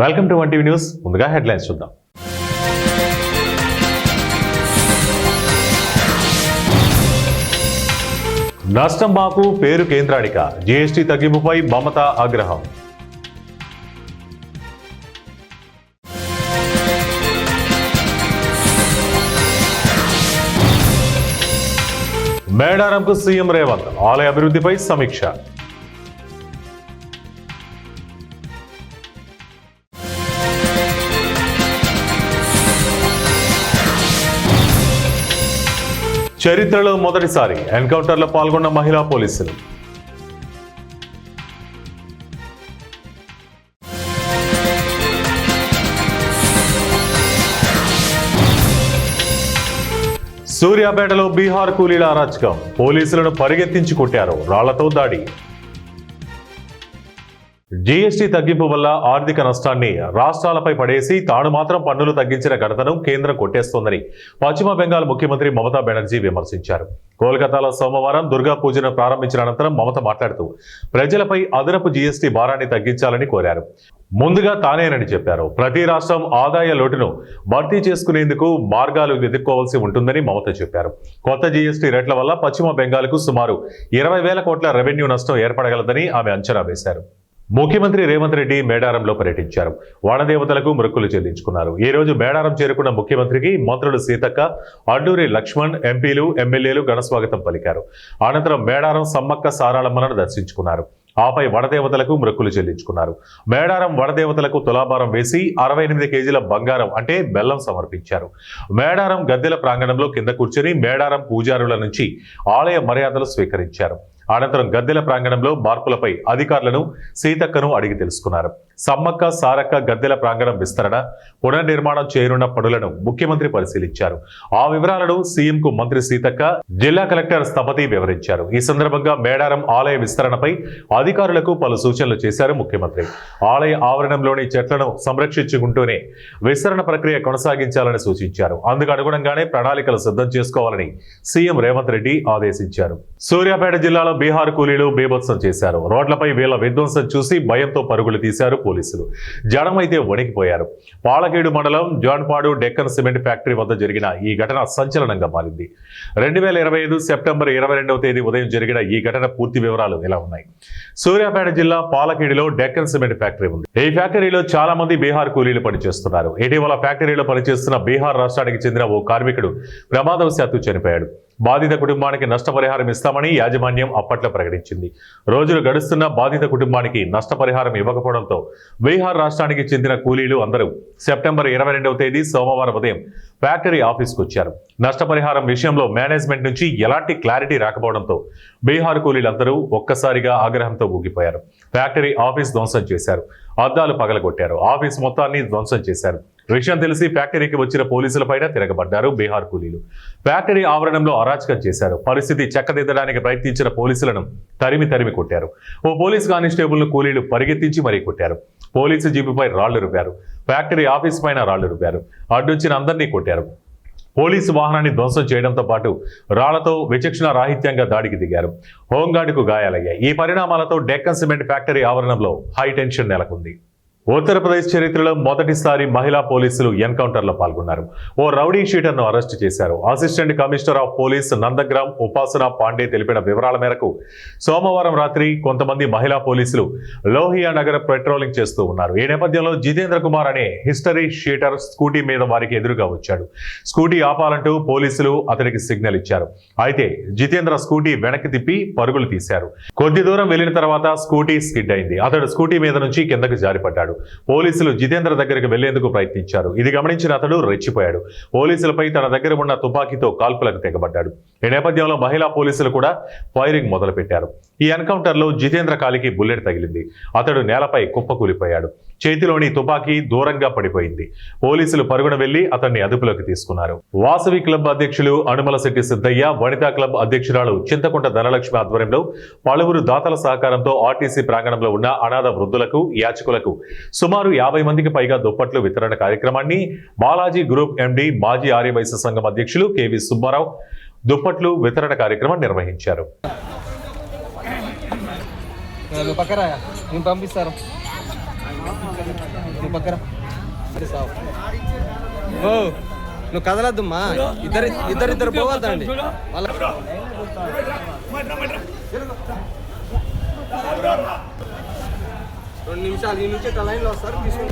Welcome to 1TV news. ముందుగా headlines చూద్దాం. నష్టం మాకు, పేరు కేంద్రానిక, జీఎస్టీ తగ్గింపుపై మమత ఆగ్రహం. మేడారంకు సీఎం రేవంత్, ఆలయ అభివృద్ధిపై సమీక్ష. చరిత్రలో మొదటిసారి ఎన్కౌంటర్లో పాల్గొన్న మహిళా పోలీసులు. సూర్యాపేటలో బీహార్ కూలీల అరాచకం, పోలీసులను పరిగెత్తించి కొట్టారు, రాళ్లతో దాడి. జీఎస్టీ తగ్గింపు వల్ల ఆర్థిక నష్టాన్ని రాష్ట్రాలపై పడేసి తాను మాత్రం పన్నులు తగ్గించిన ఘనతను కేంద్రం కొట్టేస్తోందని పశ్చిమ బెంగాల్ ముఖ్యమంత్రి మమతా బెనర్జీ విమర్శించారు. కోల్కతాలో సోమవారం దుర్గా పూజను ప్రారంభించిన అనంతరం మమత మాట్లాడుతూ ప్రజలపై అదనపు జీఎస్టీ భారాన్ని తగ్గించాలని కోరారు. ముందుగా తానేనని చెప్పారు. ప్రతి రాష్ట్రం ఆదాయ లోటును భర్తీ చేసుకునేందుకు మార్గాలు వెతుక్కోవాల్సి ఉంటుందని మమత చెప్పారు. కొత్త జీఎస్టీ రేట్ల వల్ల పశ్చిమ బెంగాల్కు సుమారు 20,000 కోట్ల రెవెన్యూ నష్టం ఏర్పడగలదని ఆమె అంచనా వేశారు. ముఖ్యమంత్రి రేవంత్ రెడ్డి మేడారంలో పర్యటించారు. వనదేవతలకు మొక్కులు చెల్లించుకున్నారు. ఈ రోజు మేడారం చేరుకున్న ముఖ్యమంత్రికి మంత్రులు సీతక్క, అడ్డూరి లక్ష్మణ్, ఎంపీలు, ఎమ్మెల్యేలు ఘనస్వాగతం పలికారు. అనంతరం మేడారం సమ్మక్క సారాళమ్మలను దర్శించుకున్నారు. ఆపై వనదేవతలకు మొక్కులు చెల్లించుకున్నారు. మేడారం వనదేవతలకు తులాభారం వేసి 68 కేజీల బంగారం అంటే బెల్లం సమర్పించారు. మేడారం గద్దెల ప్రాంగణంలో కింద కూర్చొని మేడారం పూజారుల నుంచి ఆలయ మర్యాదలు స్వీకరించారు. అనంతరం గద్దెల ప్రాంగణంలో మార్పులపై అధికారులను సీతక్కను అడిగి తెలుసుకున్నారు. సమ్మక్క సారక్క గద్దెల ప్రాంగణం విస్తరణ, పునర్నిర్మాణం చేయనున్న పనులను ముఖ్యమంత్రి పరిశీలించారు. ఆ వివరాలను సీఎంకు మంత్రి సీతక్క, జిల్లా కలెక్టర్ స్థపతి వివరించారు. ఈ సందర్భంగా మేడారం ఆలయ విస్తరణపై అధికారులకు పలు సూచనలు చేశారు ముఖ్యమంత్రి. ఆలయ ఆవరణంలోని చెట్లను సంరక్షించుకుంటూనే విస్తరణ ప్రక్రియ కొనసాగించాలని సూచించారు. అందుకు అనుగుణంగానే ప్రణాళికలు సిద్ధం చేసుకోవాలని సీఎం రేవంత్ రెడ్డి ఆదేశించారు. సూర్యాపేట జిల్లాలో బీహార్ కూలీలు బీభత్సం చేశారు. రోడ్లపై వీళ్ల విధ్వంసం చూసి భయంతో పరుగులు తీశారు పోలీసులు. జనమైతే వణికిపోయారు. పాలకేడు మండలం జాన్పాడు డెక్కన్ సిమెంట్ ఫ్యాక్టరీ వద్ద జరిగిన ఈ ఘటన సంచలనంగా మారింది. 2025 సెప్టెంబర్ 22వ తేదీ ఉదయం జరిగిన ఈ ఘటన పూర్తి వివరాలు ఇలా ఉన్నాయి. సూర్యాపేట జిల్లా పాలకేడులో డెక్కన్ సిమెంట్ ఫ్యాక్టరీ ఉంది. ఈ ఫ్యాక్టరీలో చాలా మంది బీహార్ కూలీలు పనిచేస్తున్నారు. ఇటీవల ఫ్యాక్టరీలో పనిచేస్తున్న బీహార్ రాష్ట్రానికి చెందిన ఓ కార్మికుడు ప్రమాదవశాత్తు చనిపోయాడు. బాధిత కుటుంబానికి నష్టపరిహారం ఇస్తామని యాజమాన్యం అప్పట్లో ప్రకటించింది. రోజులు గడుస్తున్న బాధిత కుటుంబానికి నష్టపరిహారం ఇవ్వకపోవడంతో బీహార్ రాష్ట్రానికి చెందిన కూలీలు అందరూ సెప్టెంబర్ 22వ తేదీ సోమవారం ఉదయం ఫ్యాక్టరీ ఆఫీస్కు వచ్చారు. నష్టపరిహారం విషయంలో మేనేజ్మెంట్ నుంచి ఎలాంటి క్లారిటీ రాకపోవడంతో బీహార్ కూలీలందరూ ఒక్కసారిగా ఆగ్రహంతో ఊగిపోయారు. ఫ్యాక్టరీ ఆఫీస్ ధ్వంసం చేశారు. అద్దాలు పగలగొట్టారు. ఆఫీస్ మొత్తాన్ని ధ్వంసం చేశారు. విషయం తెలిసి ఫ్యాక్టరీకి వచ్చిన పోలీసులపైన తిరగబడ్డారు బీహార్ కూలీలు. ఫ్యాక్టరీ ఆవరణంలో అరాచకం చేశారు. పరిస్థితి చక్కదిద్దడానికి ప్రయత్నించిన పోలీసులను తరిమి కొట్టారు. ఓ పోలీస్ కానిస్టేబుల్ను కూలీలు పరిగెత్తించి మరీ కొట్టారు. పోలీసు జీపుపై రాళ్లు రువ్వారు. ఫ్యాక్టరీ ఆఫీస్ పైన రాళ్లు రువ్వారు. అడ్డొచ్చిన అందరినీ కొట్టారు. పోలీసు వాహనాన్ని ధ్వంసం చేయడంతో పాటు రాళ్లతో విచక్షణ రాహిత్యంగా దాడికి దిగారు. హోంగార్డుకు గాయాలయ్యాయి. ఈ పరిణామాలతో డెక్కన్ సిమెంట్ ఫ్యాక్టరీ ఆవరణంలో హైటెన్షన్ నెలకొంది. ఉత్తరప్రదేశ్ చరిత్రలో మొదటిసారి మహిళా పోలీసులు ఎన్కౌంటర్లో పాల్గొన్నారు. ఓ రౌడీ షీటర్ను అరెస్టు చేశారు. అసిస్టెంట్ కమిషనర్ ఆఫ్ పోలీస్ నందగ్రామ్ ఉపాసన పాండే తెలిపిన వివరాల మేరకు సోమవారం రాత్రి కొంతమంది మహిళా పోలీసులు లోహియా నగర్ పెట్రోలింగ్ చేస్తూ ఉన్నారు. ఈ నేపథ్యంలో జితేంద్ర కుమార్ అనే హిస్టరీ షీటర్ స్కూటీ మీద వారికి ఎదురుగా వచ్చాడు. స్కూటీ ఆపాలంటూ పోలీసులు అతడికి సిగ్నల్ ఇచ్చారు. అయితే జితేంద్ర స్కూటీ వెనక్కి తిప్పి పరుగులు తీశారు. కొద్ది దూరం వెళ్లిన తర్వాత స్కూటీ స్కిడ్ అయింది. అతడు స్కూటీ మీద నుంచి కిందకు జారిపడ్డాడు. పోలీసులు జితేంద్ర దగ్గరికి వెళ్లేందుకు ప్రయత్నించారు. ఇది గమనించిన అతడు రెచ్చిపోయాడు. పోలీసులపై తన దగ్గర ఉన్న తుపాకీతో కాల్పులకు తెగబడ్డాడు. ఈ నేపథ్యంలో మహిళా పోలీసులు కూడా ఫైరింగ్ మొదలుపెట్టారు. ఈ ఎన్కౌంటర్లో జితేంద్ర కాలికి బుల్లెట్ తగిలింది. అతడు నేలపై కుప్పకూలిపోయాడు. చేతిలోని తుపాకీ దూరంగా పడిపోయింది. పోలీసులు పరుగున వెళ్లి అతన్ని అదుపులోకి తీసుకున్నారు. వాసవి క్లబ్ అధ్యక్షులు అనుమల శెట్టి సిద్ధయ్య, వనితా క్లబ్ అధ్యక్షురాలు చింతకుంట ధనలక్ష్మి ఆధ్వర్యంలో పలువురు దాతల సహకారంతో ఆర్టీసీ ప్రాంగణంలో ఉన్న అనాథ వృద్ధులకు, యాచకులకు సుమారు 50 మందికి పైగా దుప్పట్లు వితరణ కార్యక్రమాన్ని బాలాజీ గ్రూప్ ఎండి, మాజీ ఆర్యవైశ్య సంఘం అధ్యక్షులు కెవి సుబ్బారావు దుప్పట్లు వితరణ కార్యక్రమం నువ్వు పక్కన ఓ నువ్వు కదలద్దమ్మా, ఇద్దరిద్దరు పోవద్దండి వాళ్ళ 2 నిమిషాలు ఈ నుంచి లైన్లో వస్తారు తీసుకుని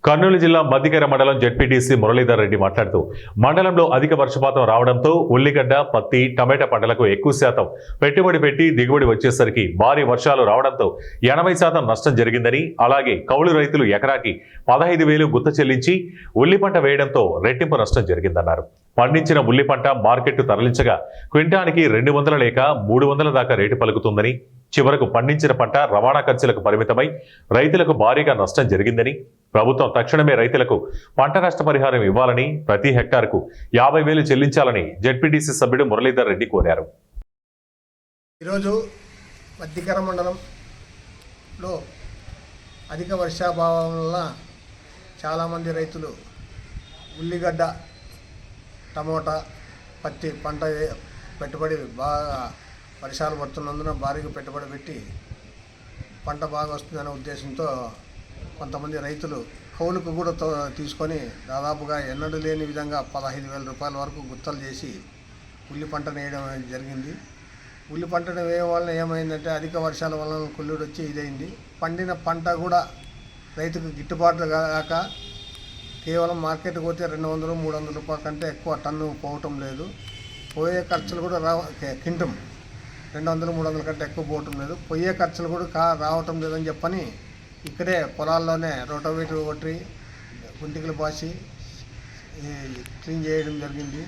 కర్నూలు జిల్లా మద్దికెర మండలం జెడ్పీటీసీ మురళీధర్ రెడ్డి మాట్లాడుతూ మండలంలో అధిక వర్షపాతం రావడంతో ఉల్లిగడ్డ, పత్తి, టమాటా పంటలకు ఎక్కువ శాతం పెట్టుబడి పెట్టి దిగుబడి వచ్చేసరికి భారీ వర్షాలు రావడంతో 80% నష్టం జరిగిందని, అలాగే కౌలు రైతులు ఎకరాకి 15,000 గుత్త చెల్లించి ఉల్లి పంట వేయడంతో రెట్టింపు నష్టం జరిగిందన్నారు. పండించిన ఉల్లి పంట మార్కెట్ తరలించగా క్వింటానికి 200 లేక 300 దాకా రేటు పలుకుతుందని, చివరకు పండించిన పంట రవాణా ఖర్చులకు పరిమితమై రైతులకు భారీగా నష్టం జరిగిందని, ప్రభుత్వం తక్షణమే రైతులకు పంట నష్టపరిహారం ఇవ్వాలని, ప్రతి హెక్టార్కు 50,000 చెల్లించాలని జెడ్పీటీసీ సభ్యుడు మురళీధర్ రెడ్డి కోరారు. ఈరోజు మద్దికెర మండలంలో అధిక వర్షాభావం వల్ల చాలామంది రైతులు ఉల్లిగడ్డ, టమోటా, పత్తి పంట పెట్టుబడి బాగా వర్షాలు పడుతున్నందున భారీగా పెట్టుబడి పెట్టి పంట బాగా వస్తుందనే ఉద్దేశంతో కొంతమంది రైతులు కౌలుకు కూడా తీసుకొని దాదాపుగా ఎన్నడూ లేని విధంగా 15,000 రూపాయల వరకు గుత్తలు చేసి ఉల్లి పంటను వేయడం జరిగింది. ఉల్లి పంటను వేయడం వల్ల ఏమైందంటే అధిక వర్షాల వలన కుళ్ళుడు వచ్చి ఇదైంది. పండిన పంట కూడా రైతుకు గిట్టుబాటు కాక కేవలం మార్కెట్కి పోతే 200-300 రూపాయల కంటే ఎక్కువ టన్ను పోవటం లేదు. పోయే ఖర్చులు కూడా కింటం 200-300 కంటే ఎక్కువ పోవటం లేదు. పోయే ఖర్చులు కూడా రావటం లేదని చెప్పని ఇక్కడే పొలాల్లోనే రోటోవేటర్ కొట్టి గుంటికలు పాసి క్లీన్ చేయడం జరిగింది.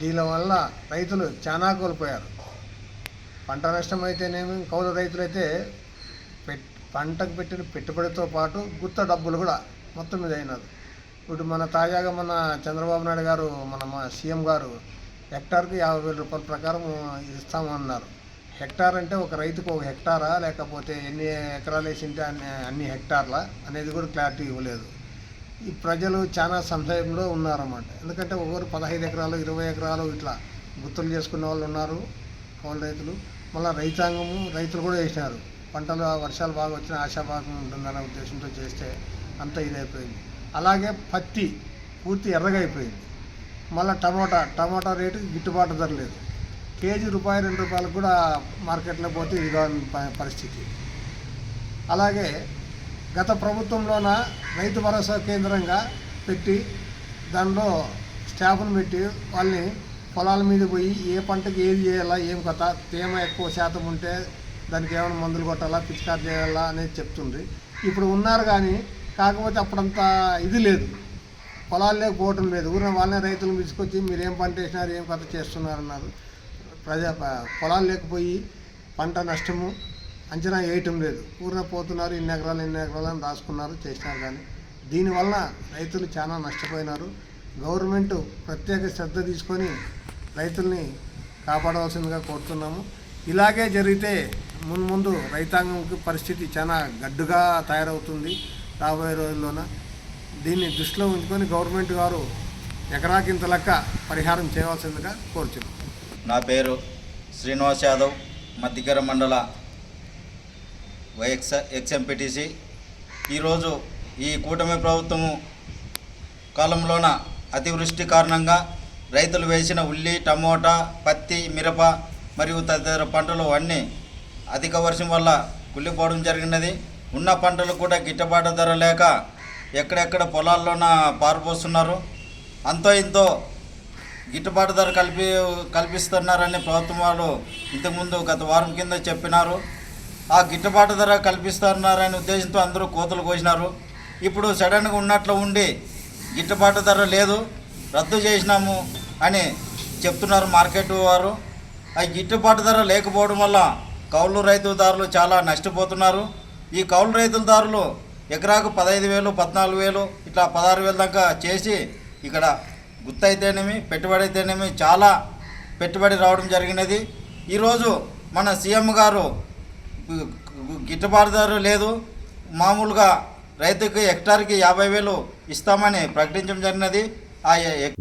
దీనివల్ల రైతులు చాలా కోల్పోయారు. పంట నష్టం అయితేనేమి, కౌలు రైతులైతే పంటకు పెట్టిన పెట్టుబడితో పాటు గుత్త డబ్బులు కూడా మొత్తం మీద అయినారు. ఇప్పుడు మన తాజాగా మన చంద్రబాబు నాయుడు గారు మన సీఎం గారు హెక్టార్కి 50,000 రూపాయల ప్రకారం ఇస్తామన్నారు. హెక్టార్ అంటే ఒక రైతుకు ఒక హెక్టారా లేకపోతే ఎన్ని ఎకరాలు వేసింటే అన్ని హెక్టార్లా అనేది కూడా క్లారిటీ ఇవ్వలేదు. ఈ ప్రజలు చాలా సంశయంలో ఉన్నారన్నమాట. ఎందుకంటే ఒకరు 15 ఎకరాలు 20 ఎకరాలు ఇట్లా గుర్తులు చేసుకునే వాళ్ళు ఉన్నారు కౌలు రైతులు. మళ్ళీ రైతులు కూడా వేసినారు. పంటలు వర్షాలు బాగా వచ్చిన ఆశాభాగం ఉంటుందనే ఉద్దేశంతో చేస్తే అంతా ఇదైపోయింది. అలాగే పత్తి పూర్తి ఎర్రగా అయిపోయింది. మళ్ళీ టమోటా రేటు గిట్టుబాటు ధర లేదు. కేజీ ₹2 కూడా మార్కెట్లో పోతే ఇది పరిస్థితి. అలాగే గత ప్రభుత్వంలోన రైతు భరోసా కేంద్రంగా పెట్టి దానిలో స్టాఫ్ను పెట్టి వాళ్ళని పొలాల మీద పోయి ఏ పంటకి ఏది చేయాలా, ఏం కథ, తేమ ఎక్కువ శాతం ఉంటే దానికి ఏమైనా మందులు కొట్టాలా, పిచికారి చేయాలా అనేది చెప్తుంది. ఇప్పుడు ఉన్నారు కానీ కాకపోతే అప్పుడంతా ఇది లేదు, పొలాలు లేకపోవటం లేదు. ఊరిన వాళ్ళనే రైతులను తీసుకొచ్చి మీరు ఏం పంట వేసినారు, ఏం కథ చేస్తున్నారన్నారు. పొలాలు లేకపోయి పంట నష్టము అంచనా వేయటం లేదు. ఊరిన పోతున్నారు, ఇన్ని ఎకరాలు అని రాసుకున్నారు, చేసినారు. కానీ దీనివల్ల రైతులు చాలా నష్టపోయినారు. గవర్నమెంట్ ప్రత్యేక శ్రద్ధ తీసుకొని రైతుల్ని కాపాడవలసిందిగా కోరుతున్నాము. ఇలాగే జరిగితే ముందు రైతాంగంకి పరిస్థితి చాలా గడ్డుగా తయారవుతుంది రాబోయే రోజుల్లోన. దీన్ని దృష్టిలో ఉంచుకొని గవర్నమెంట్ గారు ఎకరాకింత లెక్క పరిహారం చేయవలసిందిగా కోరుచున్నాం. నా పేరు శ్రీనివాస్ యాదవ్, మద్దికెర మండల ఎక్స్ఎంపీటీసీ. ఈరోజు ఈ కూటమి ప్రభుత్వము కాలంలోన అతివృష్టి కారణంగా రైతులు వేసిన ఉల్లి, టమోటా, పత్తి, మిరప మరియు తదితర పంటలు అన్నీ అధిక వర్షం వల్ల కుళ్ళిపోవడం జరిగినది. ఉన్న పంటలు కూడా గిట్టుబాటు ధర లేక ఎక్కడెక్కడ పొలాల్లోన పారిపోస్తున్నారు. అంతో ఇంతో గిట్టుబాటు ధర కల్పిస్తున్నారని ప్రభుత్వం వాళ్ళు ఇంతకుముందు గత వారం కింద చెప్పినారు. ఆ గిట్టుబాటు ధర కల్పిస్తున్నారనే ఉద్దేశంతో అందరూ కోతలు కోసినారు. ఇప్పుడు సడన్గా ఉన్నట్లు ఉండి గిట్టుబాటు ధర లేదు, రద్దు చేసినాము అని చెప్తున్నారు మార్కెట్ వారు. ఆ గిట్టుబాటు ధర లేకపోవడం వల్ల కౌలు రైతుదారులు చాలా నష్టపోతున్నారు. ఈ కౌలు రైతులదారులు ఎకరాకు 15,000, 14,000 ఇట్లా 16,000 దాకా చేసి ఇక్కడ గుత్త అయితేనేమి, పెట్టుబడి అయితేనేమి చాలా పెట్టుబడి రావడం జరిగినది. ఈరోజు మన సీఎం గారు గిట్టుబాటు ధర లేదు, మామూలుగా రైతుకు హెక్టార్కి 50,000 ఇస్తామని ప్రకటించడం జరిగినది.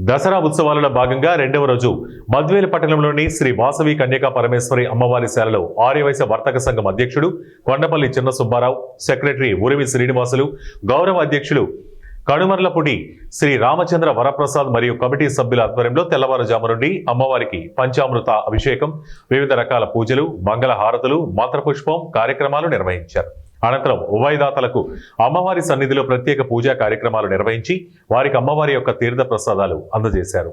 దసరా ఉత్సవాలలో భాగంగా రెండవ రోజు మద్వేలు పట్టణంలోని శ్రీ వాసవి కన్యకా పరమేశ్వరి అమ్మవారి శాలలో ఆర్యవైశ్య వర్తక సంఘం అధ్యక్షుడు కొండపల్లి చిన్న సుబ్బారావు, సెక్రటరీ ఉరిమి శ్రీనివాసులు, గౌరవ అధ్యక్షులు కనుమర్లపుడి శ్రీ రామచంద్ర వరప్రసాద్ మరియు కమిటీ సభ్యుల ఆధ్వర్యంలో తెల్లవారుజాము నుండి అమ్మవారికి పంచామృత అభిషేకం, వివిధ రకాల పూజలు, మంగళ హారతులు, మంత్రపుష్పం కార్యక్రమాలు నిర్వహించారు. అనంతరం ఉభయదాతలకు అమ్మవారి సన్నిధిలో ప్రత్యేక పూజా కార్యక్రమాలు నిర్వహించి వారికి అమ్మవారి యొక్క తీర్థ ప్రసాదాలు అందజేశారు.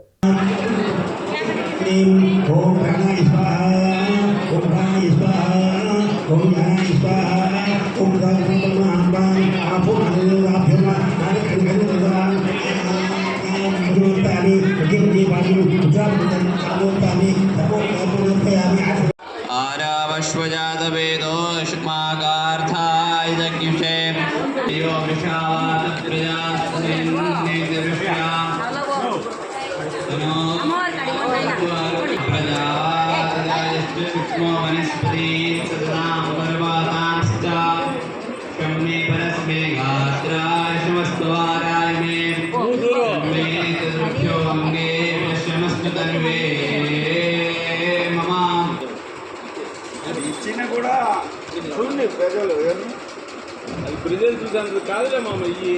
ఇచ్చిన కూడా చూడండి ప్రజలు అది ప్రజలు చూసేందుకు కాదులే మామ ఈ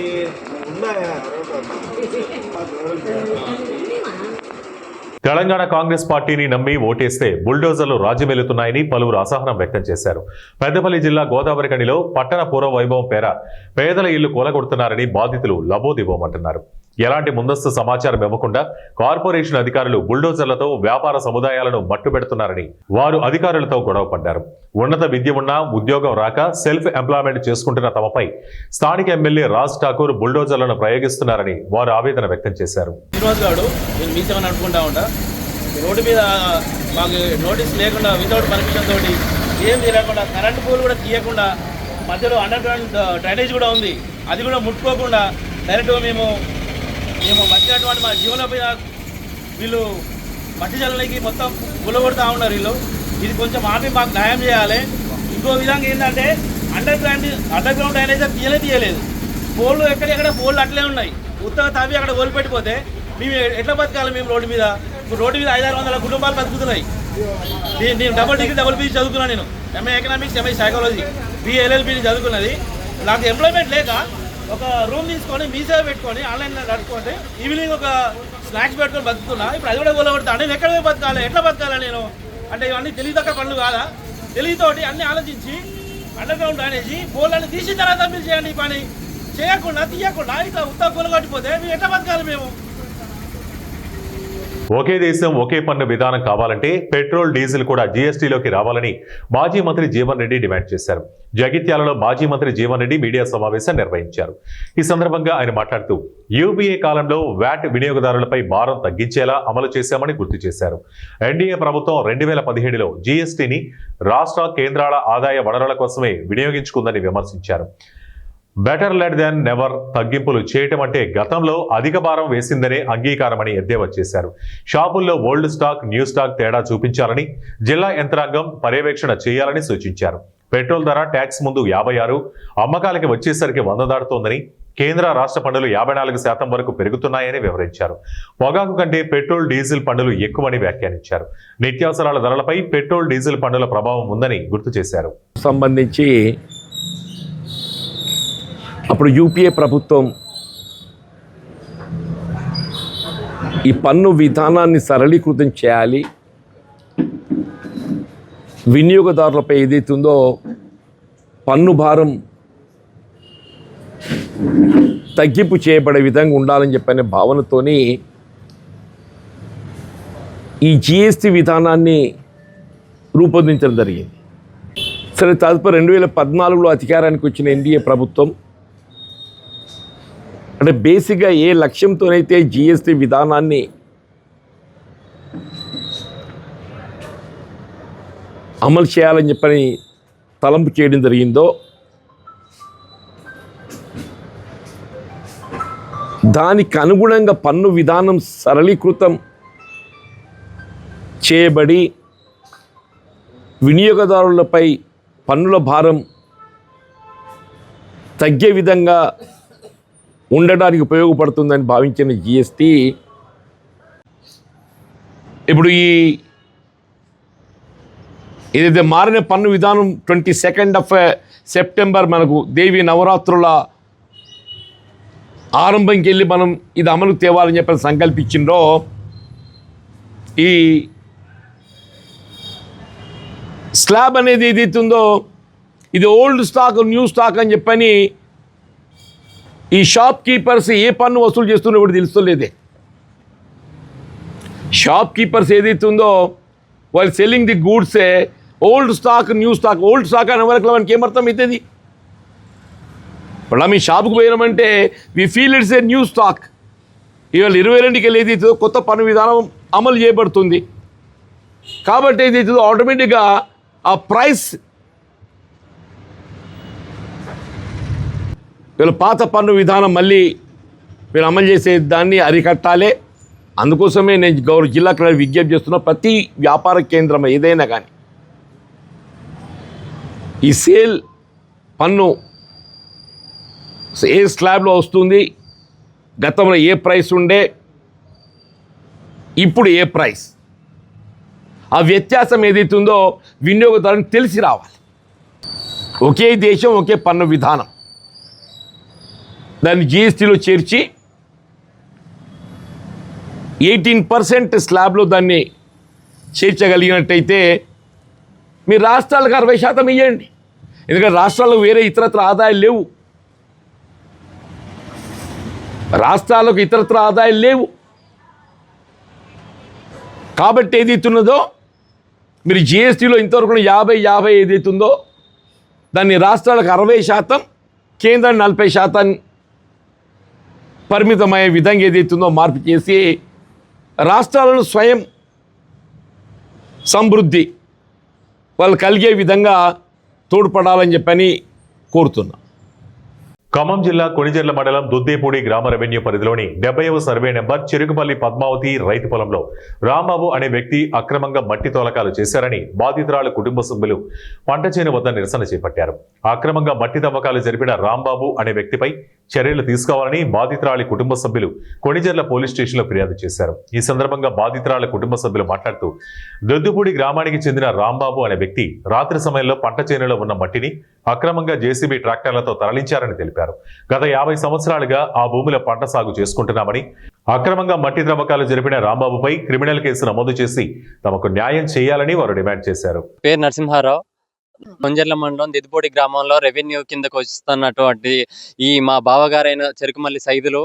తెలంగాణ కాంగ్రెస్ పార్టీని నమ్మి ఓటేస్తే బుల్డోజర్లు రాజ్యమేలుతున్నాయని పలువురు అసహనం వ్యక్తం చేశారు. పెద్దపల్లి జిల్లా గోదావరిఖనిలో పట్టణ పూర్వ వైభవం పేర పేదల ఇళ్లు కూలగొడుతున్నారని బాధితులు లబోదిబోమంటున్నారు. ఎలాంటి ముందస్తు సమాచారం ఇవ్వకుండా కార్పొరేషన్ అధికారులు బుల్డోజర్లతో వ్యాపార సముదాయాలను మట్టుబెడుతున్నారని వారు అధికారులతో గొడవ పడ్డారు. ఉన్నత విద్య ఉన్నా ఉద్యోగం రాక సెల్ఫ్ ఎంప్లాయ్మెంట్ చేసుకుంటున్న తమపై స్థానిక ఎమ్మెల్యే రాజ్ ఠాకూర్ బుల్డోజర్లను ప్రయోగిస్తున్నారని వారు ఆవేదన వ్యక్తం చేశారు. రోడ్డు మీద మాకు నోటీస్ లేకుండా వితౌట్ పర్మిషన్ తోటి ఏం తీయకుండా కరెంటు పోల్ కూడా తీయకుండా మధ్యలో అండర్ గ్రౌండ్ డ్రైనేజ్ కూడా ఉంది, అది కూడా ముట్టుకోకుండా డైరెక్ట్గా మేము వచ్చినటువంటి మా జీవనోపాధి వీళ్ళు మట్టి జల్లకి మొత్తం గుల్లగొడతా ఉన్నారు వీళ్ళు. ఇది కొంచెం ఆపి మాకు న్యాయం చేయాలి. ఇంకో విధంగా ఏంటంటే అండర్ గ్రౌండ్ డ్రైనేజ్ తీయలేదు, పోళ్ళు ఎక్కడెక్కడ పోళ్ళు అట్లే ఉన్నాయి. ఉత్తగా తవ్వి అక్కడ వదిలిపెట్టిపోతే మేము ఎట్లా బతకాలి? మేము రోడ్డు మీద 500-600 కుటుంబాలు బతుకుతున్నాయి. నేను డబుల్ పీజీ చదువుకున్నాను. నేను MA economics, MA psychology, BLLB చదువుకున్నది. నాకు ఎంప్లాయ్మెంట్ లేక ఒక రూమ్ తీసుకొని మీసేవ పెట్టుకొని ఆన్లైన్లో నడుచుకుంటే ఈవినింగ్ ఒక స్నాక్స్ పెట్టుకొని బతుకుతున్నా. ఇప్పుడు అది కూడా గొల్లగొడతా. నేను ఎక్కడ పోయి బతకాలి, ఎట్లా బతకాలి నేను? అంటే ఇవన్నీ తెలియదక్క పనులు కాదా? తెలియతోటి అన్నీ ఆలోచించి అండర్ గ్రౌండ్ డ్రైనేజీ పోలని తీసిన తర్వాత మీరు చేయండి. ఈ పని చేయకుండా తీయకుండా ఇట్లా ఉత్తర కూలగొట్టిపోతే మేము ఎట్లా బతకాలి? మేము ఒకే దేశం ఒకే పన్ను విధానం కావాలంటే పెట్రోల్, డీజిల్ కూడా జీఎస్టీలోకి రావాలని మాజీ మంత్రి జీవన్ రెడ్డి డిమాండ్ చేశారు. జగిత్యాలలో మాజీ మంత్రి జీవన్ రెడ్డి మీడియా సమావేశం నిర్వహించారు. ఈ సందర్భంగా ఆయన మాట్లాడుతూ యూపీఏ కాలంలో వ్యాట్ వినియోగదారులపై భారం తగ్గించేలా అమలు చేశామని గుర్తు చేశారు. ఎన్డీఏ ప్రభుత్వం 2017లో జీఎస్టీని రాష్ట్ర, కేంద్రాల ఆదాయ వనరుల కోసమే వినియోగించుకుందని విమర్శించారు. బెటర్ లెట్ దెన్ నెవర్ తగ్గింపులు చేయటం అంటే గతంలో అధిక భారం వేసిందనే అంగీకారమని ఎద్దేవా చేశారు. షాపుల్లో ఓల్డ్ స్టాక్, న్యూ స్టాక్ తేడా చూపించాలని, జిల్లా యంత్రాంగం పర్యవేక్షణ చేయాలని సూచించారు. పెట్రోల్ ధర ట్యాక్స్ ముందు 56, అమ్మకాలకి వచ్చేసరికి 100 దాటుతోందని, కేంద్ర, రాష్ట్ర పన్నులు 54% వరకు పెరుగుతున్నాయని వివరించారు. పొగాకు కంటే పెట్రోల్, డీజిల్ పన్నులు ఎక్కువని వ్యాఖ్యానించారు. నిత్యావసరాల ధరలపై పెట్రోల్, డీజిల్ పన్నుల ప్రభావం ఉందని గుర్తు చేశారు. సంబంధించి అప్పుడు యూపీఏ ప్రభుత్వం ఈ పన్ను విధానాన్ని సరళీకృతం చేయాలి, వినియోగదారులపై ఏదైతుందో పన్ను భారం తగ్గింపు చేయబడే విధంగా ఉండాలని చెప్పనే భావనతోని ఈ జిఎస్టీ విధానాన్ని రూపొందించడం జరిగింది. సరే, తదుపరి 2014లో అధికారానికి వచ్చిన ఎన్డీఏ ప్రభుత్వం అంటే బేసిక్గా ఏ లక్ష్యంతోనైతే జిఎస్టీ విధానాన్ని అమలు చేయాలని చెప్పని తలంపు చేయడం జరిగిందో దానికి అనుగుణంగా పన్ను విధానం సరళీకృతం చేయబడి వినియోగదారులపై పన్నుల భారం తగ్గే విధంగా ఉండడానికి ఉపయోగపడుతుందని భావించిన జిఎస్టీ ఇప్పుడు ఏదైతే మారిన పన్ను విధానం 22 సెప్టెంబర్ మనకు దేవి నవరాత్రుల ఆరంభంకి వెళ్ళి మనం ఇది అమలు తేవాలని చెప్పి సంకల్పించిండ్రో ఈ స్లాబ్ అనేది ఏదైతే ఉందో ఇది ఓల్డ్ స్టాక్ న్యూ స్టాక్ అని చెప్పని ఈ షాప్ కీపర్స్ ఏ పన్ను వసూలు చేస్తున్నా కూడా తెలుస్తలేదే. షాప్ కీపర్స్ ఏదైతే ఉందో వాళ్ళు సెల్లింగ్ ది గూడ్సే old stock new stock. Old stock అనే వరకు మనకి ఏమర్థం అవుతుంది? ఇప్పుడు మీ షాప్కి పోయినామంటే we feel it's a new stock. ఇవాళ 22కి వెళ్ళి ఏదైతే కొత్త పన్ను విధానం అమలు చేయబడుతుంది కాబట్టి ఏదైతే ఆటోమేటిక్గా ఆ ప్రైస్ వీళ్ళు పాత పన్ను విధానం మళ్ళీ వీళ్ళు అమలు చేసే దాన్ని అరికట్టాలి. అందుకోసమే నేను జిల్లా కలెక్టర్ విజ్ఞప్తి చేస్తున్నా, ప్రతి వ్యాపార కేంద్రం ఏదైనా కానీ ఈ సేల్ పన్ను ఏ స్లాబ్లో వస్తుంది, గతంలో ఏ ప్రైస్ ఉండే, ఇప్పుడు ఏ ప్రైస్, ఆ వ్యత్యాసం ఏదైతే ఉందో వినియోగదారునికి తెలిసి రావాలి. ఒకే దేశం ఒకే పన్ను విధానం దాన్ని జిఎస్టీలో చేర్చి 18% స్లాబ్లో దాన్ని చేర్చగలిగినట్టయితే మీ రాష్ట్రాలకు 60% ఇవ్వండి. ఎందుకంటే రాష్ట్రాలకు వేరే ఇతరత్ర ఆదాయాలు లేవు, రాష్ట్రాలకు ఇతరత్ర ఆదాయాలు లేవు. కాబట్టి ఏదైతే ఉన్నదో మీరు జిఎస్టీలో ఇంతవరకు 50 ఏదైతే ఉందో దాన్ని రాష్ట్రాలకు 60%, కేంద్రం 40% పరిమితమయ్యే విధంగా ఏదైతే ఉందో మార్పు చేసి రాష్ట్రాలను స్వయం సమృద్ధి వాళ్ళు కలిగే విధంగా తోడ్పడాలని చెప్పని కోరుతున్నా. ఖమ్మం జిల్లా కొణిజర్ల మండలం దుద్దేపూడి గ్రామ రెవెన్యూ పరిధిలోని 70వ సర్వే నెంబర్ చెరుకుపల్లి పద్మావతి రైతు పొలంలో రాంబాబు అనే వ్యక్తి అక్రమంగా మట్టి తోలకాలు చేశారని బాధితురాలు కుటుంబ సభ్యులు పంట చేను వద్ద నిరసన చేపట్టారు. అక్రమంగా మట్టి తవ్వకాలు జరిపిన రాంబాబు అనే వ్యక్తిపై చర్యలు తీసుకోవాలని బాధితురాలి కుటుంబ సభ్యులు కొణిజర్ల పోలీస్ స్టేషన్లో ఫిర్యాదు చేశారు. ఈ సందర్భంగా బాధితురాలి కుటుంబ సభ్యులు మాట్లాడుతూ దుద్దేపూడి గ్రామానికి చెందిన రాంబాబు అనే వ్యక్తి రాత్రి సమయంలో పంట చేనులో ఉన్న మట్టిని అక్రమంగా జేసీబీ ట్రాక్టర్లతో తరలించారని తెలిపారు. గత 50 సంవత్సరాలుగా ఆ భూమిలో పంట సాగు చేసుకుంటున్నామని, అక్రమంగా మట్టి త్రవ్వకాలు జరిపిన రాంబాబుపై క్రిమినల్ కేసు నమోదు చేసి తమకు న్యాయం చేయాలని వారు డిమాండ్ చేశారు. పేరు నరసింహారావు, కొంజర్ల మండలం దిద్దుపూడి గ్రామంలో రెవెన్యూ కిందకు వస్తున్నటువంటి ఈ మా బావగారైన చెరుకుమల్లి సైదులు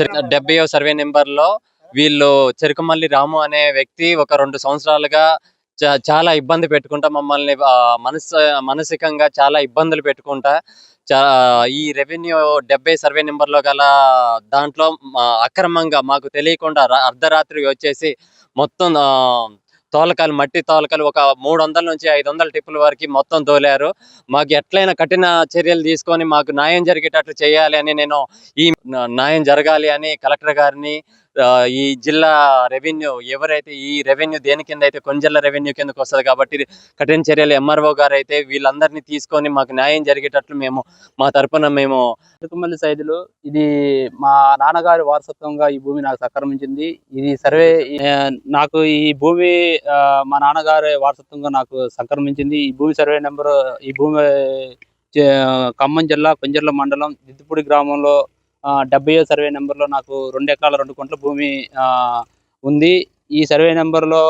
70వ సర్వే నెంబర్లో వీళ్ళు చెరుకుమల్లి రాము అనే వ్యక్తి ఒక 2 సంవత్సరాలుగా చాలా ఇబ్బంది పెట్టుకుంటా మమ్మల్ని మానసికంగా చాలా ఇబ్బందులు పెట్టుకుంటా ఈ రెవెన్యూ 70 సర్వే నెంబర్లో గల దాంట్లో అక్రమంగా మాకు తెలియకుండా అర్ధరాత్రి వచ్చేసి మొత్తం తోలకాలు మట్టి తోలకాలు ఒక 300 నుంచి 500 టిప్పుల వరకు మొత్తం తోలారు. మాకు ఎట్లయినా కఠిన చర్యలు తీసుకొని మాకు న్యాయం జరిగేటట్లు చేయాలి అని నేను ఈ న్యాయం జరగాలి అని కలెక్టర్ గారిని ఈ జిల్లా రెవెన్యూ ఎవరైతే ఈ రెవెన్యూ దేని కింద అయితే కొంజర్ల రెవెన్యూ కిందకు వస్తుంది కాబట్టి కఠిన చర్యలు ఎంఆర్ఓ గారు అయితే వీళ్ళందరినీ తీసుకొని మాకు న్యాయం జరిగేటట్లు మేము మా తరపున మేము చెరుకుమల్లి సైదులు ఇది మా నాన్నగారి వారసత్వంగా ఈ భూమి నాకు సంక్రమించింది. ఇది సర్వే నాకు ఈ భూమి మా నాన్నగారి వారసత్వంగా నాకు సంక్రమించింది. ఈ భూమి సర్వే నెంబర్ ఈ భూమి ఖమ్మం జిల్లా కొంజర్ల మండలం దిద్దుపూడి గ్రామంలో 70వ సర్వే నెంబర్లో నాకు 2 ఎకరాల 2 గుంటల భూమి ఉంది. ఈ సర్వే నెంబర్లో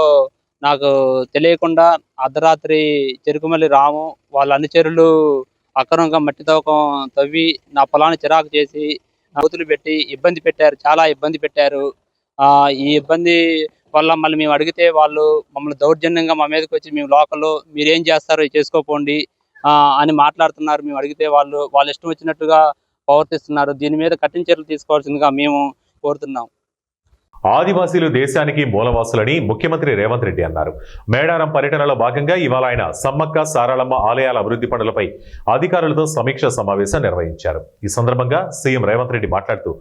నాకు తెలియకుండా అర్ధరాత్రి చెరుకుమల్లి రాము వాళ్ళ అనుచరులు అక్రమంగా మట్టి తవ్వి నా పొలాన్ని చిరాకు చేసి గోతులు పెట్టి ఇబ్బంది పెట్టారు, చాలా ఇబ్బంది పెట్టారు. ఈ ఇబ్బంది వల్ల మళ్ళీ మేము అడిగితే వాళ్ళు మమ్మల్ని దౌర్జన్యంగా మా మీదకి వచ్చి మేము లోకల్లో మీరేం చేస్తారో చేసుకోపోండి అని మాట్లాడుతున్నారు. మేము అడిగితే వాళ్ళు ఇష్టం వచ్చినట్టుగా ప్రవర్తిస్తున్నారు. దీని మీద కఠిన చర్యలు తీసుకోవాల్సిందిగా మేము కోరుతున్నాం. ఆదివాసీలు దేశానికి మూలవాసులని ముఖ్యమంత్రి రేవంత్ రెడ్డి అన్నారు. మేడారం పర్యటనలో భాగంగా ఇవాళ ఆయన సమ్మక్క సారళమ్మ ఆలయాల అభివృద్ధి పనులపై అధికారులతో సమీక్ష సమావేశం నిర్వహించారు. ఈ సందర్భంగా సీఎం రేవంత్ రెడ్డి మాట్లాడుతూ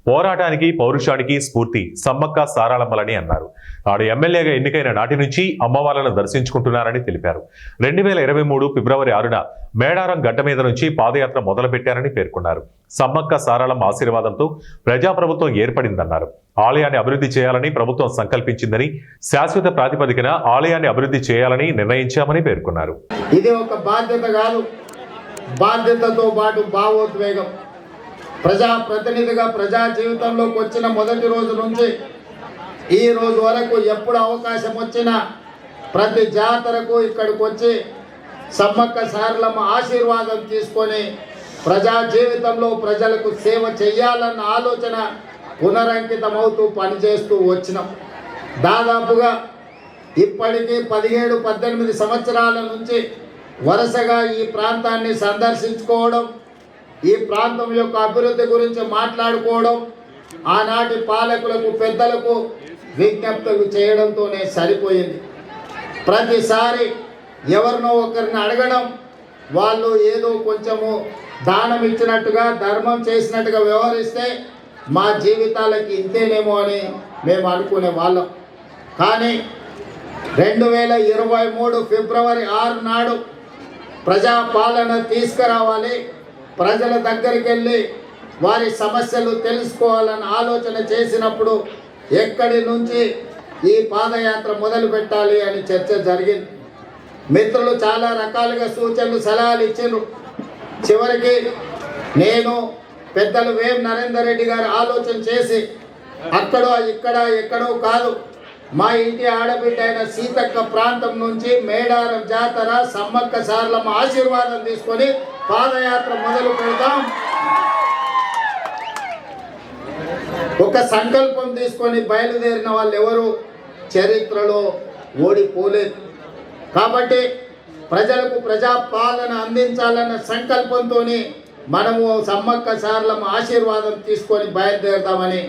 పోరాటానికి పౌరుషానికి స్ఫూర్తి సమ్మక్క సారళమ్మలని అన్నారు. ఆడు ఎమ్మెల్యేగా ఎన్నికైన నాటి నుంచి అమ్మవార్లను దర్శించుకుంటున్నారని తెలిపారు. 2023 ఫిబ్రవరి 6న మేడారం గడ్డ మీద నుంచి పాదయాత్ర మొదలుపెట్టారని పేర్కొన్నారు. సమ్మక్క సారళమ్మ ఆశీర్వాదంతో ప్రజాప్రభుత్వం ఏర్పడిందన్నారు. ఆలయాన్ని అభివృద్ధి చేయాలని ప్రభుత్వం సంకల్పించిందని, శాశ్వత ప్రాతిపదికన ఆలయాన్ని అభివృద్ధి చేయాలని నిర్ణయించామని పేర్కొన్నారు. ఇది ఒక బాధ్యత కాదు, బాధ్యతతో పాటు భావోద్వేగం. ప్రజాప్రతినిధిగా ప్రజా జీవితంలోకి వచ్చిన మొదటి రోజు నుంచి ఈ రోజు వరకు ఎప్పుడు అవకాశం వచ్చినా ప్రతి జాతరకు ఇక్కడికి వచ్చి సమ్మక్క సారళమ్మ ఆశీర్వాదం తీసుకొని ప్రజా జీవితంలో ప్రజలకు సేవ చేయాలన్న ఆలోచన పునరంకితమవుతూ పనిచేస్తూ వచ్చినాం. దాదాపుగా ఇప్పటికీ 17-18 సంవత్సరాల నుంచి వరుసగా ఈ ప్రాంతాన్ని సందర్శించుకోవడం, ఈ ప్రాంతం యొక్క అభివృద్ధి గురించి మాట్లాడుకోవడం, ఆనాటి పాలకులకు పెద్దలకు విజ్ఞప్తులు చేయడంతోనే సరిపోయింది. ప్రతిసారి ఎవరినో ఒకరిని అడగడం, వాళ్ళు ఏదో కొంచెము దానం ఇచ్చినట్టుగా ధర్మం చేసినట్టుగా వ్యవహరిస్తే మా జీవితాలకి ఇంతేనేమో అని మేము అనుకునే వాళ్ళం. కానీ 2023 ఫిబ్రవరి 6 నాడు ప్రజాపాలన తీసుకురావాలి, ప్రజల దగ్గరికి వెళ్ళి వారి సమస్యలు తెలుసుకోవాలని ఆలోచన చేసినప్పుడు ఎక్కడి నుంచి ఈ పాదయాత్ర మొదలు పెట్టాలి అని చర్చ జరిగింది. మిత్రులు చాలా రకాలుగా సూచనలు సలహాలు ఇచ్చారు. చివరికి నేను పెద్దలు వేం నరేందర్ రెడ్డి గారు ఆలోచన చేసి అక్కడో ఇక్కడ ఎక్కడో కాదు, మా ఇంటి ఆడబిడ్డ అయిన సీతక్క ప్రాంతం నుంచి మేడారం జాతర సమ్మక్క సారళమ్మ ఆశీర్వాదం తీసుకొని పాదయాత్ర మొదలు పెడతాం. ఒక సంకల్పం తీసుకొని బయలుదేరిన వాళ్ళు ఎవరు చరిత్రలో ఓడిపోలేదు. కాబట్టి ప్రజలకు ప్రజాపాలన అందించాలన్న సంకల్పంతో మనము సమ్మక్క సారళమ్మ ఆశీర్వాదం తీసుకొని బయలుదేరుతామని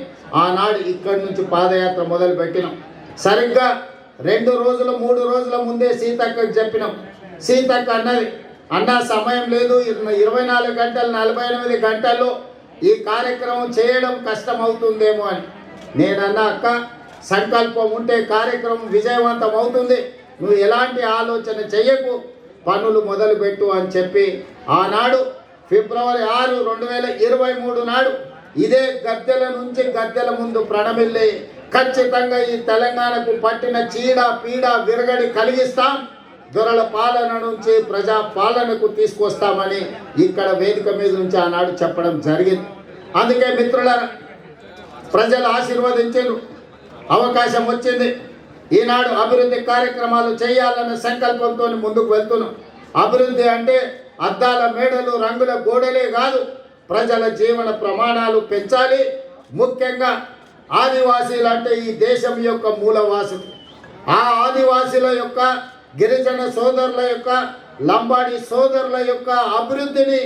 ఆనాడు ఇక్కడి నుంచి పాదయాత్ర మొదలు పెట్టినాం. సరిగ్గా 2 రోజులు 3 రోజుల ముందే సీతక్కకు చెప్పినాం. సీతక్క అన్నది, అన్న సమయం లేదు, 24 గంటలు 48 గంటల్లో ఈ కార్యక్రమం చేయడం కష్టం అవుతుందేమో అని. నేనన్నా, అక్క సంకల్పం ఉంటే కార్యక్రమం విజయవంతం అవుతుంది, నువ్వు ఎలాంటి ఆలోచన చెయ్యకు, పనులు మొదలుపెట్టు అని చెప్పి ఆనాడు ఫిబ్రవరి 6, 2023 నాడు ఇదే గద్దెల నుంచి గద్దెల ముందు ప్రణమిల్లి ఖచ్చితంగా ఈ తెలంగాణకు పట్టిన చీడ పీడ విరగడి కలిగిస్తాం, దొరల పాలన నుంచి ప్రజా పాలనకు తీసుకొస్తామని ఇక్కడ వేదిక మీద నుంచి ఆనాడు చెప్పడం జరిగింది. అందుకే మిత్రులారా, ప్రజలు ఆశీర్వదించారు, అవకాశం వచ్చింది. ఈనాడు అభివృద్ధి కార్యక్రమాలు చేయాలన్న సంకల్పంతో ముందుకు వెళ్తున్నాం. అభివృద్ధి అంటే అద్దాల మేడలు రంగుల గోడలే కాదు, ప్రజల జీవన ప్రమాణాలు పెంచాలి. ముఖ్యంగా ఆదివాసీలు అంటే ఈ దేశం యొక్క మూలవాసులు. ఆ ఆదివాసీల యొక్క, గిరిజన సోదరుల యొక్క, లంబాడి సోదరుల యొక్క అభివృద్ధిని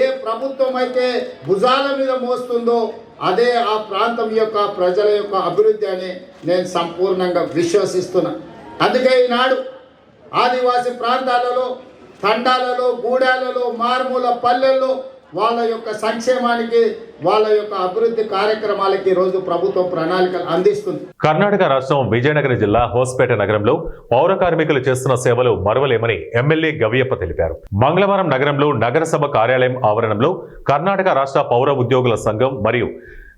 ఏ ప్రభుత్వం అయితే భుజాల మీద మోస్తుందో అదే ఆ ప్రాంతం యొక్క ప్రజల యొక్క అభివృద్ధి అని నేను సంపూర్ణంగా విశ్వసిస్తున్నా. అందుకే ఈనాడు ఆదివాసీ ప్రాంతాలలో, తండాలలో, గూడాలలో, మారుమూల పల్లెల్లో వాళ్ళ యొక్క సంక్షేమానికి, వాళ్ళ యొక్క అభివృద్ధి కార్యక్రమాలకి రోజు ప్రభుత్వం ప్రణాళికలు అందిస్తుంది. కర్ణాటక రాష్ట్రం విజయనగరం జిల్లా హోస్పేట నగరంలో పౌర కార్మికులు చేస్తున్న సేవలు మరువలేమని ఎమ్మెల్యే గవియప్ప తెలిపారు. మంగళవారం నగరంలో నగరసభ కార్యాలయం ఆవరణంలో కర్ణాటక రాష్ట్ర పౌర ఉద్యోగుల సంఘం మరియు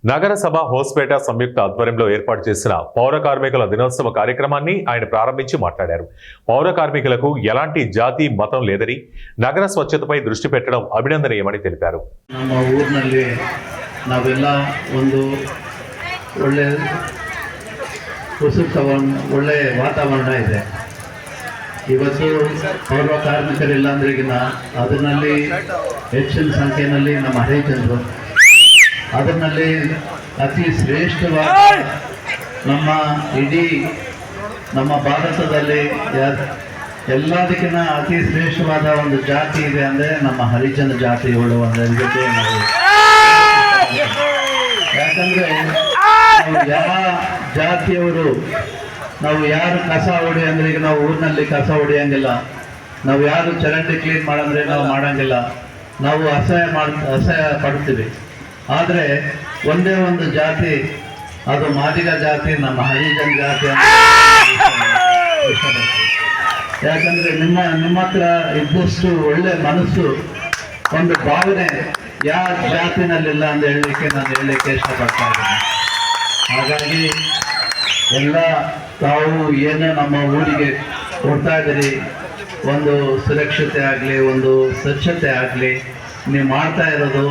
నగరసభ హోస్పేట సంయుక్త ఆధ్వర్యంలో ఏర్పాటు చేసిన పౌర కార్మికుల దినోత్సవ కార్యక్రమాన్ని ఆయన ప్రారంభించి మాట్లాడారు. పౌర కార్మికులకు ఎలాంటి జాతి మతం లేదని, నగర స్వచ్ఛతపై దృష్టి పెట్టడం అభినందనీయమని తెలిపారు. ನಮ್ಮ ಊರಿನಲ್ಲಿ ನಾವೆಲ್ಲ ಒಂದು ಒಳ್ಳೆ ಒಳ್ಳೆ ವಾತಾವರಣ ಇದೆ. ಇವತ್ತು ಪೌರ ಕಾರ್ಮಿಕರಿಲ್ಲ ಅಂದ್ರೆಗಿನ ಅದರಲ್ಲಿ ಹೆಚ್ಚಿನ ಸಂಖ್ಯೆಯಲ್ಲಿ ನಮ್ಮ ಹರಿಜನರು, ಅದರಲ್ಲಿ ಅತಿ ಶ್ರೇಷ್ಠವಾದ ನಮ್ಮ ಇಡೀ ನಮ್ಮ ಭಾರತದಲ್ಲಿ ಎಲ್ಲದಕ್ಕಿಂತ ಅತಿ ಶ್ರೇಷ್ಠವಾದ ಒಂದು ಜಾತಿ ಇದೆ ಅಂದರೆ ನಮ್ಮ ಹರಿಜನ ಜಾತಿಗಳು ಅನ್ನೋದಕ್ಕೆ ನಾವು, ಯಾಕಂದರೆ ಯಾವ ಜಾತಿಯವರು ನಾವು ಯಾರು ಕಸ ಹೊಡಿ ಅಂದ್ರೆ ಈಗ ನಾವು ಊರಿನಲ್ಲಿ ಕಸ ಹೊಡೆಯಂಗಿಲ್ಲ, ನಾವು ಯಾರು ಚರಂಡಿ ಕ್ಲೀನ್ ಮಾಡಂದ್ರೆ ನಾವು ಮಾಡಂಗಿಲ್ಲ, ನಾವು ಅಸಹ್ಯ ಪಡ್ತೀವಿ. ಆದರೆ ಒಂದೇ ಒಂದು ಜಾತಿ, ಅದು ಮಾದಿಗ ಜಾತಿ, ನಮ್ಮ ಹರಿಜನ್ ಜಾತಿ ಅಂತ ಇಷ್ಟಪಡ್ತೀವಿ. ಯಾಕಂದ್ರೆ ನಿಮ್ಮ ಹತ್ರ ಇದ್ದಷ್ಟು ಒಳ್ಳೆ ಮನಸ್ಸು, ಒಂದು ಭಾವನೆ ಯಾವ ಜಾತಿನಲ್ಲಿಲ್ಲ ಅಂತ ಹೇಳಲಿಕ್ಕೆ ಇಷ್ಟಪಡ್ತಾ ಇದ್ದೀನಿ. ಹಾಗಾಗಿ ಎಲ್ಲ ತಾವು ಏನು ನಮ್ಮ ಊರಿಗೆ ಕೊಡ್ತಾ ಇದ್ದೀರಿ, ಒಂದು ಸುರಕ್ಷತೆ ಆಗಲಿ, ಒಂದು ಸ್ವಚ್ಛತೆ ಆಗಲಿ, ನೀವು ಮಾಡ್ತಾ ಇರೋದು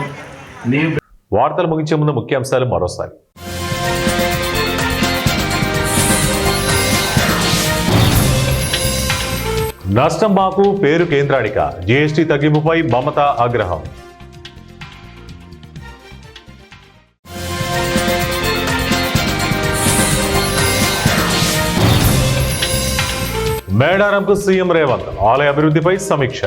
ನೀವು. వార్తలు ముగించే ముందు ముఖ్యాంశాలు మరోసారి. నష్టం మాకు, పేరు కేంద్రానిక, జీఎస్టీ తగ్గింపుపై మమత ఆగ్రహం. మేడారంకు సీఎం రేవంత్, ఆలయ అభివృద్ధిపై సమీక్ష.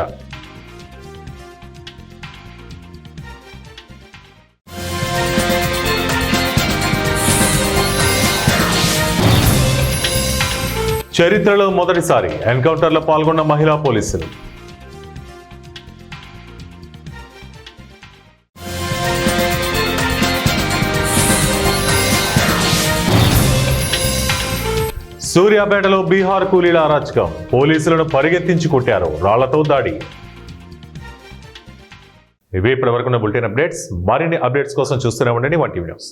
చరిత్రలో మొదటిసారి ఎన్కౌంటర్లో పాల్గొన్న మహిళా పోలీసులు. సూర్యాపేటలో బీహార్ కూలీల అరాచకం, పోలీసులను పరిగెత్తించి కొట్టారు, రాళ్లతో దాడి. ఇవే ఇప్పటివరకున్న బులెటిన్ అప్డేట్స్. మరిన్ని అప్డేట్స్ కోసం చూస్తూనే ఉండండి 1 టీవీ న్యూస్.